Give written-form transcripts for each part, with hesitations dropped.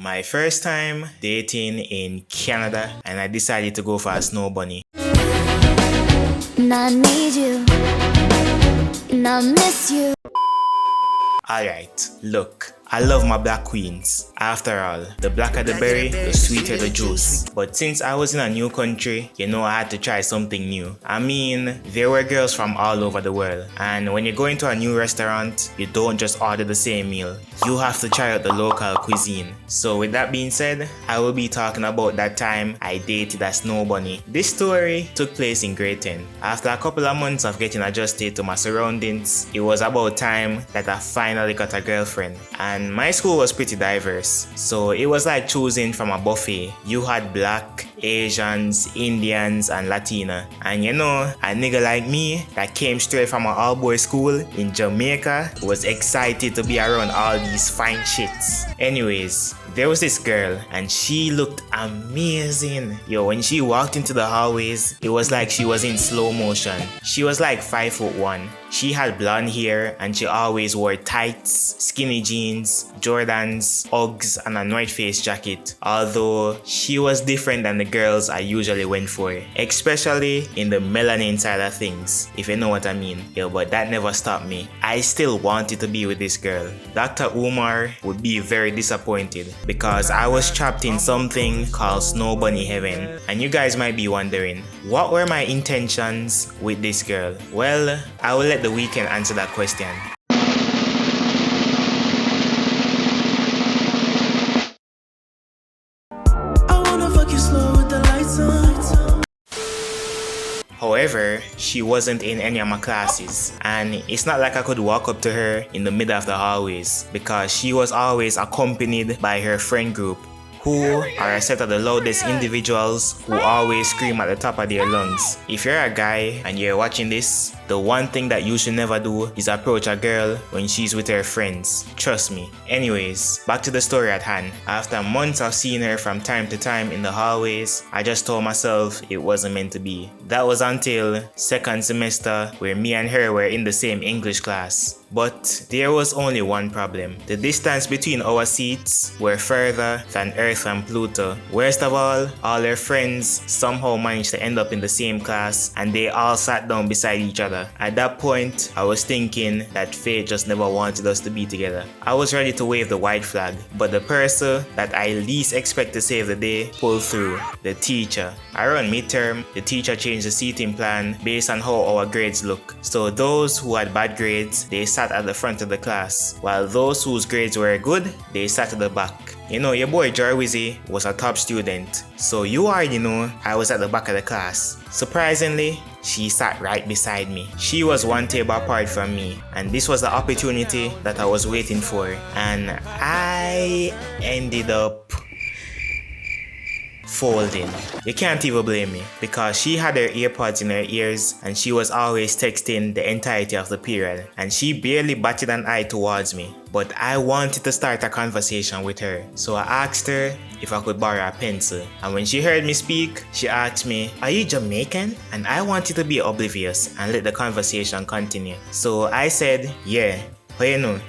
My first time dating in Canada, and I decided to go for a Snowbunny. And I need you, and I miss you. Alright, look, I love my black queens. After all, the blacker the berry, the sweeter the juice. But since I was in a new country, I had to try something new. I mean, there were girls from all over the world. And when you go into a new restaurant, you don't just order the same meal. You have to try out the local cuisine. So with that being said, I will be talking about that time I dated a Snowbunny. This story took place in grade 10. After a couple of months of getting adjusted to my surroundings, it was about time that I finally got a girlfriend. And my school was pretty diverse, so it was like choosing from a buffet. You had black, Asians, Indians, and Latina. And a nigga like me that came straight from an all-boys school in Jamaica was excited to be around all these fine shits. Anyways, there was this girl and she looked amazing. When she walked into the hallways, it was like she was in slow motion. She was like 5'1". She had blonde hair and she always wore tights, skinny jeans, Jordans, Uggs, and a North Face jacket. Although she was different than the girls I usually went for, especially in the melanin side of things, if you know what I mean. But that never stopped me. I still wanted to be with this girl. Dr. Umar would be very disappointed because I was trapped in something called Snowbunny heaven. And you guys might be wondering, what were my intentions with this girl? Well, I will let the weekend answer that question. However, she wasn't in any of my classes, and it's not like I could walk up to her in the middle of the hallways because she was always accompanied by her friend group, who are a set of the loudest individuals who always scream at the top of their lungs. If you're a guy and you're watching this, the one thing that you should never do is approach a girl when she's with her friends. Trust me. Anyways, back to the story at hand. After months of seeing her from time to time in the hallways, I just told myself it wasn't meant to be. That was until second semester where me and her were in the same English class. But there was only one problem. The distance between our seats were further than Earth and Pluto. Worst of all her friends somehow managed to end up in the same class and they all sat down beside each other. At that point, I was thinking that fate just never wanted us to be together. I was ready to wave the white flag, but the person that I least expect to save the day pulled through, the teacher. Around midterm, the teacher changed the seating plan based on how our grades look. So those who had bad grades, they sat at the front of the class, while those whose grades were good, they sat at the back. Your boy Jorwizzy was a top student, so you already know I was at the back of the class. Surprisingly, she sat right beside me. She was one table apart from me, and this was the opportunity that I was waiting for, and I ended up folding. You can't even blame me because she had her earpods in her ears and she was always texting the entirety of the period, and she barely batted an eye towards me. But I wanted to start a conversation with her, so I asked her if I could borrow a pencil. And when she heard me speak, she asked me, "Are you Jamaican?" And I wanted to be oblivious and let the conversation continue. So I said, "Yeah, how you know?"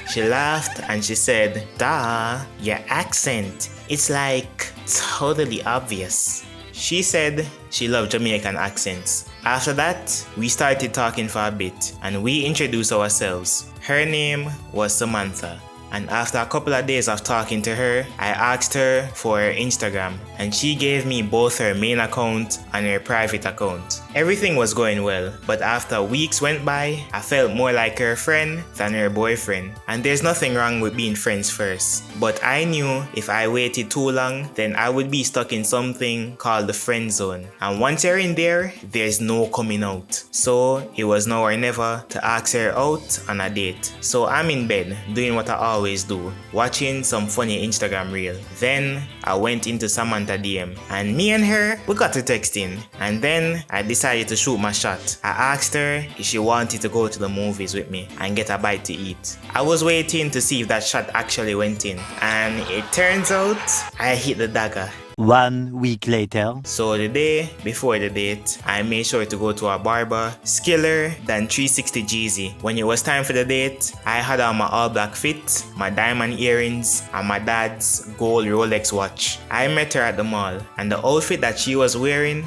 She laughed and she said, "Duh, your accent, it's like totally obvious." She said she loved Jamaican accents. After that, we started talking for a bit and we introduced ourselves. Her name was Samantha. And after a couple of days of talking to her, I asked her for her Instagram and she gave me both her main account and her private account. Everything was going well, but after weeks went by, I felt more like her friend than her boyfriend. And there's nothing wrong with being friends first, but I knew if I waited too long, then I would be stuck in something called the friend zone. And once you're in there, there's no coming out. So it was now or never to ask her out on a date. So I'm in bed doing what I always do, watching some funny Instagram reel. Then I went into Samantha DM and me and her, we got to texting, and then I decided to shoot my shot. I asked her if she wanted to go to the movies with me and get a bite to eat. I was waiting to see if that shot actually went in, and it turns out I hit the dagger. 1 week later. So the day before the date, I made sure to go to a barber, skiller than 360 Jeezy. When it was time for the date, I had on my all black fit, my diamond earrings, and my dad's gold Rolex watch. I met her at the mall, and the outfit that she was wearing,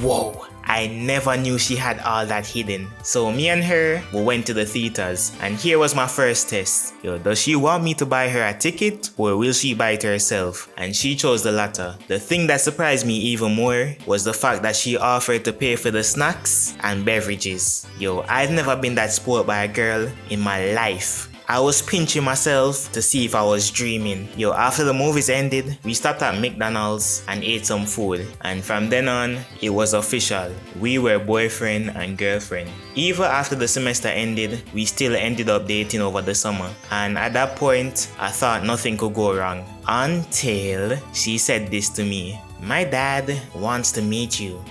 whoa! I never knew she had all that hidden. So me and her, we went to the theaters, and here was my first test. Yo, does she want me to buy her a ticket, or will she buy it herself? And she chose the latter. The thing that surprised me even more was the fact that she offered to pay for the snacks and beverages. Yo, I've never been that spoiled by a girl in my life. I was pinching myself to see if I was dreaming. Yo, after the movies ended, we stopped at McDonald's and ate some food. And from then on, it was official. We were boyfriend and girlfriend. Even after the semester ended, we still ended up dating over the summer. And at that point, I thought nothing could go wrong. Until she said this to me. My dad wants to meet you.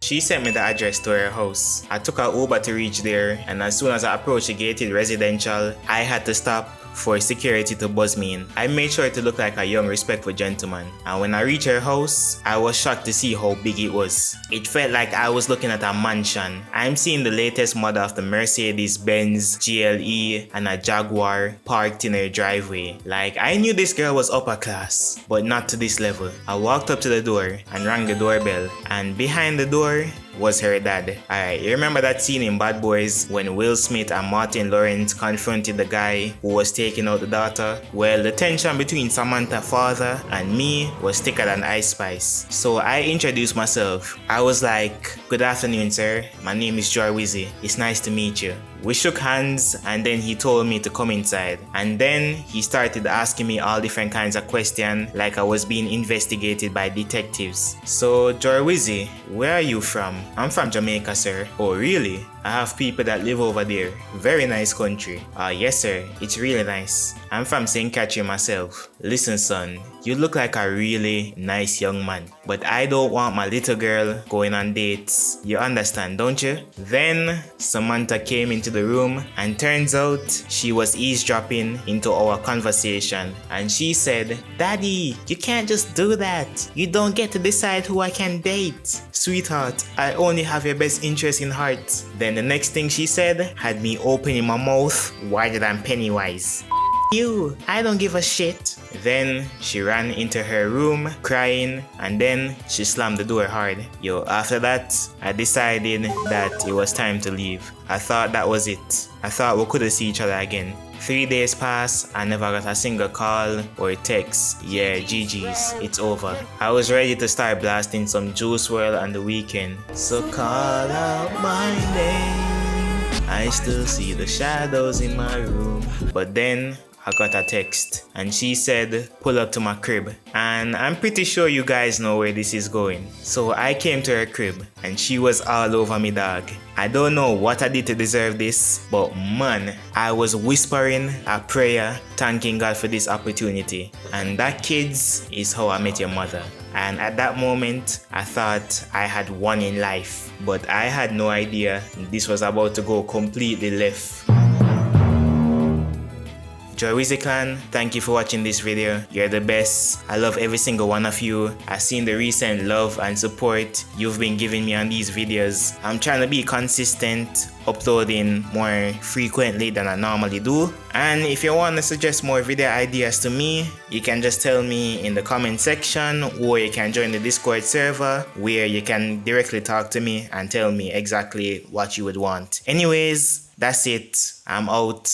She sent me the address to her house. I took an Uber to reach there, and as soon as I approached the gated residential, I had to stop for security to buzz me in. I made sure to look like a young, respectful gentleman, and when I reached her house, I was shocked to see how big it was. It felt like I was looking at a mansion. I'm seeing the latest model of the Mercedes-Benz GLE and a Jaguar parked in her driveway. Like, I knew this girl was upper class, but not to this level. I walked up to the door and rang the doorbell, and behind the door was her dad. Alright, you remember that scene in Bad Boys when Will Smith and Martin Lawrence confronted the guy who was taking out the daughter? Well, the tension between Samantha's father and me was thicker than ice spice. So I introduced myself. I was like, "Good afternoon, sir. My name is Jorwizzy. It's nice to meet you." We shook hands, and then he told me to come inside. And then he started asking me all different kinds of questions, like I was being investigated by detectives. "So, Jorwizzy, where are you from?" "I'm from Jamaica, sir." "Oh, really? I have people that live over there. Very nice country." Yes, sir. It's really nice. I'm from St. Catherine myself." "Listen, son, you look like a really nice young man, but I don't want my little girl going on dates. You understand, don't you?" Then Samantha came into the room, and turns out she was eavesdropping into our conversation, and she said, "Daddy, you can't just do that. You don't get to decide who I can date." "Sweetheart, I only have your best interest in heart." Then the next thing she said had me opening my mouth wider than Pennywise. "You, I don't give a shit." Then she ran into her room crying, and then she slammed the door hard. Yo, after that, I decided that it was time to leave. I thought that was it. I thought we couldn't see each other again. 3 days passed, I never got a single call or text. Yeah, GG's, it's over. I was ready to start blasting some Juice WRLD on the weekend. So call out my name, I still see the shadows in my room. But then I got a text, and she said, "Pull up to my crib." And I'm pretty sure you guys know where this is going. So I came to her crib, and she was all over me, dog. I don't know what I did to deserve this, but man, I was whispering a prayer, thanking God for this opportunity. And that, kids, is how I met your mother. And at that moment, I thought I had won in life, but I had no idea this was about to go completely left. RWIZZY Clan, thank you for watching this video. You're the best. I love every single one of you. I've seen the recent love and support you've been giving me on these videos. I'm trying to be consistent, uploading more frequently than I normally do. And if you want to suggest more video ideas to me, you can just tell me in the comment section, or you can join the Discord server where you can directly talk to me and tell me exactly what you would want. Anyways, that's it. I'm out.